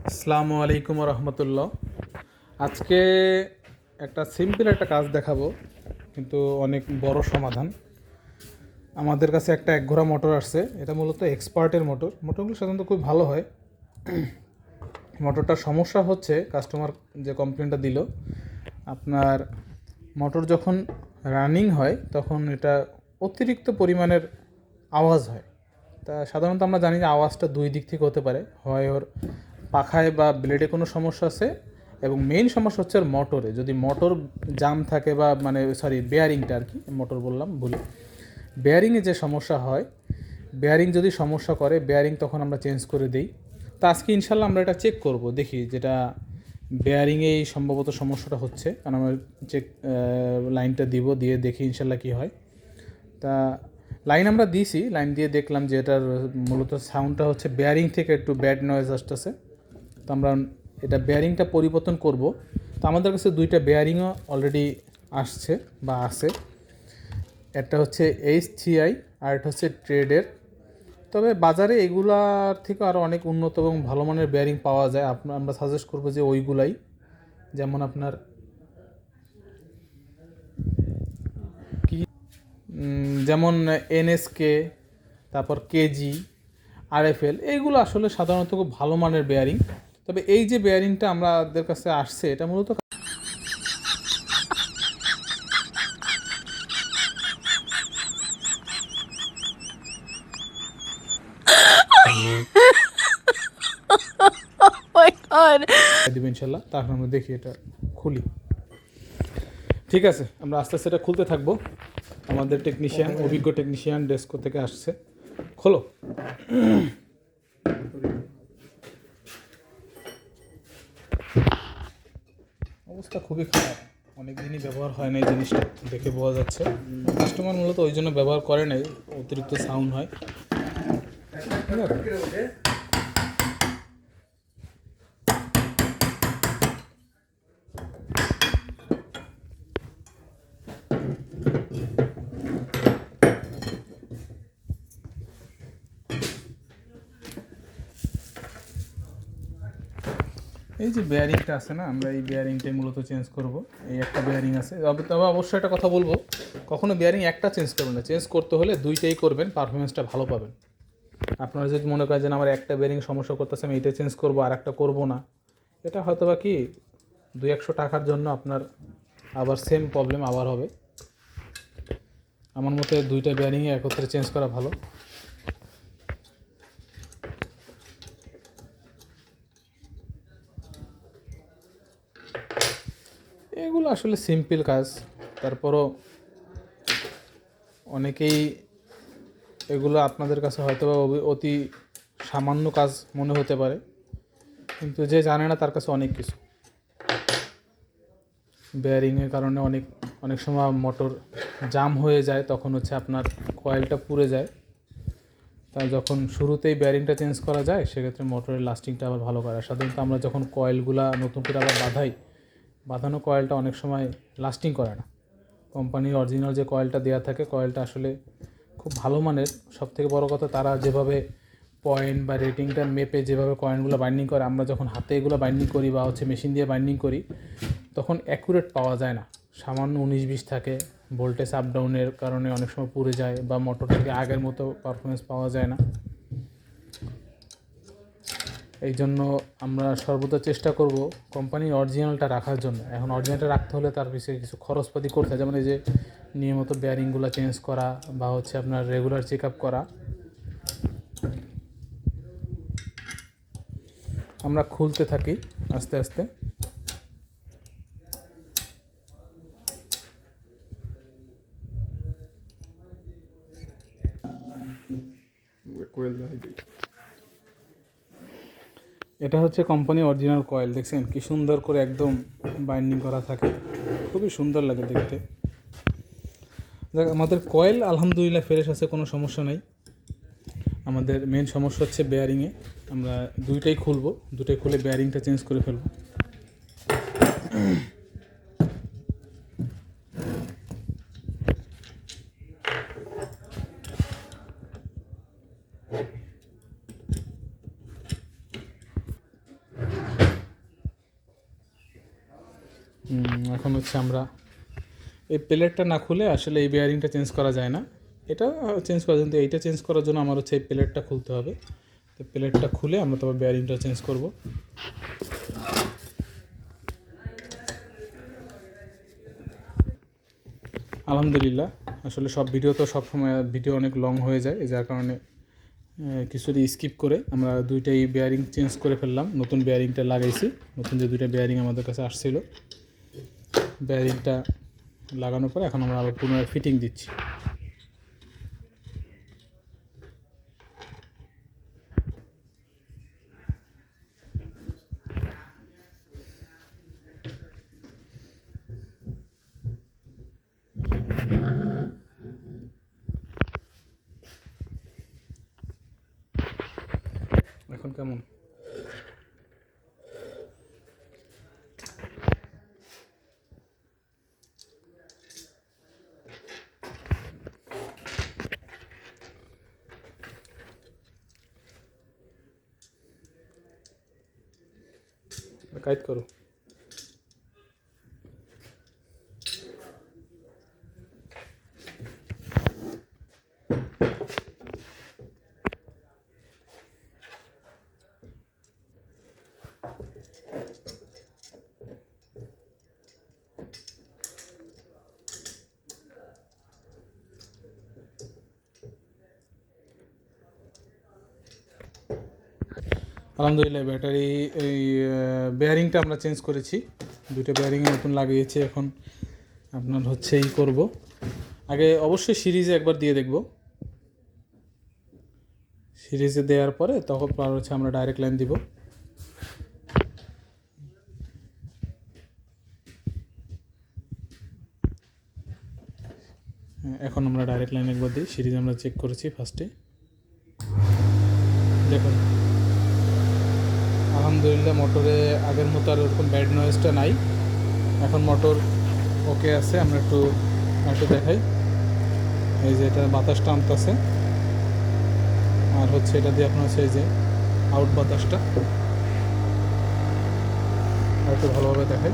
আসসালামু আলাইকুম রহমতুল্লাহ। আজকে একটা সিম্পল একটা কাজ দেখাবো, কিন্তু অনেক বড় সমাধান। আমাদের কাছে একটা একঘোড়া মোটর আসছে। এটা মূলত এক্সপার্টের মোটরগুলো সাধারণত খুব ভালো হয়। মোটরটার সমস্যা হচ্ছে, কাস্টমার যে কমপ্লেনটা দিল, আপনার মোটর যখন রানিং হয় তখন এটা অতিরিক্ত পরিমাণের আওয়াজ হয়। তা সাধারণত আমরা জানি যে আওয়াজটা দুই দিক থেকে হতে পারে, হয় ওর পাখায় বা ব্লেডে কোনো সমস্যা আছে, এবং মেইন সমস্যা হচ্ছে ওর মোটরে। যদি মোটর জাম থাকে বা বেয়ারিংটা আর কি, মোটর বললাম ভুলে, বেয়ারিংয়ে যে সমস্যা হয়, বেয়ারিং যদি সমস্যা করে, বেয়ারিং তখন আমরা চেঞ্জ করে দিই। তো আজকে ইনশাল্লাহ আমরা এটা চেক করব, দেখি যেটা বেয়ারিংয়েই সম্ভবত সমস্যাটা হচ্ছে। কারণ আমরা চেক লাইনটা দিয়ে দেখি ইনশাল্লাহ কী হয়। তা লাইন আমরা দিয়েছি, লাইন দিয়ে দেখলাম যে এটার মূলত সাউন্ডটা হচ্ছে বেয়ারিং থেকে একটু ব্যাড নয়েজ আসতেছে। তো আমরা এটা বেয়ারিংটা পরিবর্তন করব। তো আমাদের কাছে দুইটা বেয়ারিংও অলরেডি আসছে বা আছে। একটা হচ্ছে HCI আর একটা হচ্ছে ট্রেডের। তবে বাজারে এগুলার থেকে আরও অনেক উন্নত এবং ভালো মানের বেয়ারিং পাওয়া যায়। আমরা সাজেস্ট করবো যে ওইগুলাই, যেমন আপনার কি যেমন NSK, তারপর কেজি, RFL, এইগুলো আসলে সাধারণত খুব ভালো মানের বেয়ারিং। তবে এই যে বেয়ারিংটা আমাদের কাছে আসছে, এটা মূলত My God. দেবে ইনশাল্লাহ। তারপর আমরা দেখি এটা খুলি। ঠিক আছে, আমরা আস্তে আস্তে এটা খুলতে থাকবো। আমাদের টেকনিশিয়ান, অভিজ্ঞ টেকনিশিয়ান ডেস্কো থেকে আসছে। খোলো। অবস্থা খুবই খারাপ, অনেক দিনই ব্যবহার হয় না এই জিনিসটা, দেখে বোঝা যাচ্ছে। কাস্টমার মূলত ওই জন্য ব্যবহার করে নাই, অতিরিক্ত সাউন্ড হয়। ঠিক আছে, এই যে বেয়ারিংটা আছে না, আমরা এই বেয়ারিংটাই মূলত চেঞ্জ করব। এই একটা বেয়ারিং আছে, তবে অবশ্যই একটা কথা বলবো, কখনো বেয়ারিং একটা চেঞ্জ করবেন না। চেঞ্জ করতে হলে দুইটাই করবেন, পারফরমেন্সটা ভালো পাবেন। আপনারা যদি মনে করেন যে আমার একটা বেয়ারিং সমস্যা করতেছে, আমি এটা চেঞ্জ করবো আর একটা করবো না, এটা হয়তো বা কি 200 টাকার জন্য আপনার আবার সেম প্রবলেম আবার হবে। আমার মতে দুইটা বেয়ারিংয়ে একত্রে চেঞ্জ করা ভালো। এগুলো আসলে সিম্পল কাজ, তারপরও অনেকেই এগুলো আপনাদের কাছে হয়তো বা অতি সামান্য কাজ মনে হতে পারে, কিন্তু যে জানে না তার কাছে অনেক কিছু। বেয়ারিংয়ের কারণে অনেক অনেক সময় মোটর জাম হয়ে যায়, তখন হচ্ছে আপনার কয়েলটা পুড়ে যায়। তা যখন শুরুতেই বেয়ারিংটা চেঞ্জ করা যায়, সেক্ষেত্রে মোটরের লাস্টিংটা আবার ভালো করে। সাধারণত আমরা যখন কয়েলগুলা নতুন করে আবার বাঁধানো কয়েলটা অনেক সময় লাস্টিং করে না। কোম্পানির অরিজিনাল যে কয়েলটা দেওয়া থাকে, কয়েলটা আসলে খুব ভালো মানের। সবথেকে বড় কথা, তারা যেভাবে পয়েন্ট বা রেটিংটা মেপে যেভাবে কয়েনগুলো বাইন্ডিং করে, আমরা যখন হাতে এগুলো বাইন্ডিং করি বা হচ্ছে মেশিন দিয়ে বাইন্ডিং করি, তখন অ্যাকুরেট পাওয়া যায় না। সামান্য 19-20 থাকে, ভোল্টেজ আপ ডাউনের কারণে অনেক সময় পুড়ে যায়, বা মোটর থেকে আগের মতো পারফরমেন্স পাওয়া যায় না। এই জন্য আমরা সর্বদা চেষ্টা করব কোম্পানির অরিজিনালটা রাখার জন্য। এখন অরিজিনালটা রাখতে হলে তার পিছিয়ে কিছু খরচপাতি করতে হয়, যেমন এই যে নিয়মিত বেয়ারিংগুলো চেঞ্জ করা বা হচ্ছে আপনার রেগুলার চেক আপ করা। আমরা খুলতে থাকি আস্তে আস্তে। এটা হচ্ছে কোম্পানি অরিজিনাল কয়েল, দেখছেন কি সুন্দর করে একদম বাইন্ডিং করা থাকে, খুবই সুন্দর লাগে দেখতে। দেখ, আমাদের কয়েল আলহামদুলিল্লাহ ফ্রেশ আছে, কোনো সমস্যা নাই। আমাদের মেন সমস্যা হচ্ছে বেয়ারিংয়ে। আমরা দুইটাই খুলে বেয়ারিংটা চেঞ্জ করে ফেলবো। এখন হচ্ছে আমরা এই প্লেটটা না খুলে আসলে এই বেয়ারিংটা চেঞ্জ করা যায় না, এটা চেঞ্জ করা, কিন্তু এইটা চেঞ্জ করার জন্য আমার হচ্ছে এই প্লেটটা খুলতে হবে। তো প্লেটটা খুলে আমরা তবে বেয়ারিংটা চেঞ্জ করব। আলহামদুলিল্লাহ, আসলে সব ভিডিও তো সবসময় ভিডিও অনেক লং হয়ে যায়, যার কারণে কিছুটা স্কিপ করে আমরা দুইটাই বেয়ারিং চেঞ্জ করে ফেললাম, নতুন বেয়ারিংটা লাগাইছি। নতুন যে দুইটা বেয়ারিং আমাদের কাছে আসছিল, বেয়ারিংটা লাগানোর পরে এখন আমরা আবার পুনরায় ফিটিং দিচ্ছি। এখন কেমন? কাইট করো। আলহামদুলিল্লাহ, ব্যাটারি এই বেয়ারিংটা আমরা চেঞ্জ করেছি, দুটো বেয়ারিং নতুন লাগিয়েছি। এখন আপনার হচ্ছে এই করব, আগে অবশ্যই সিরিজে একবার দিয়ে দেখব। সিরিজে দেওয়ার পরে তখন হচ্ছে আমরা ডাইরেক্ট লাইন দিব। এখন আমরা ডাইরেক্ট লাইন একবার দিই। সিরিজ আমরা চেক করেছি ফার্স্টে, দেখুন আলহামদুলিল্লাহ মোটরে আগের মতো আর ওরকম ব্যাড নয়েজটা নাই। এখন মোটর ওকে আছে। আমরা একটু দেখাই, এই যে এটা বাতাসটা আনতেছে, আর হচ্ছে এটা দিয়ে আপনার হচ্ছে এই যে আউট বাতাসটা, আর একটু ভালোভাবে দেখাই।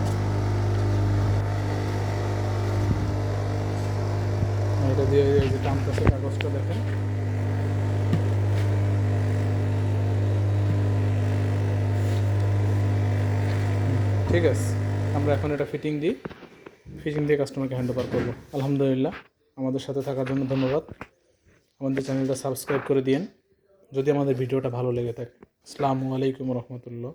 এটা দিয়ে এই যে টানতেছে, কাগজটা দেখেন। ঠিক আছে, আমরা এখন এটা ফিটিং দিয়ে কাস্টমারকে হ্যান্ড ওভার করবো। আলহামদুলিল্লাহ, আমাদের সাথে থাকার জন্য ধন্যবাদ। আমাদের চ্যানেলটা সাবস্ক্রাইব করে দিন যদি আমাদের ভিডিওটা ভালো লেগে থাকে। আসসালামু আলাইকুম রহমতুল্লাহ।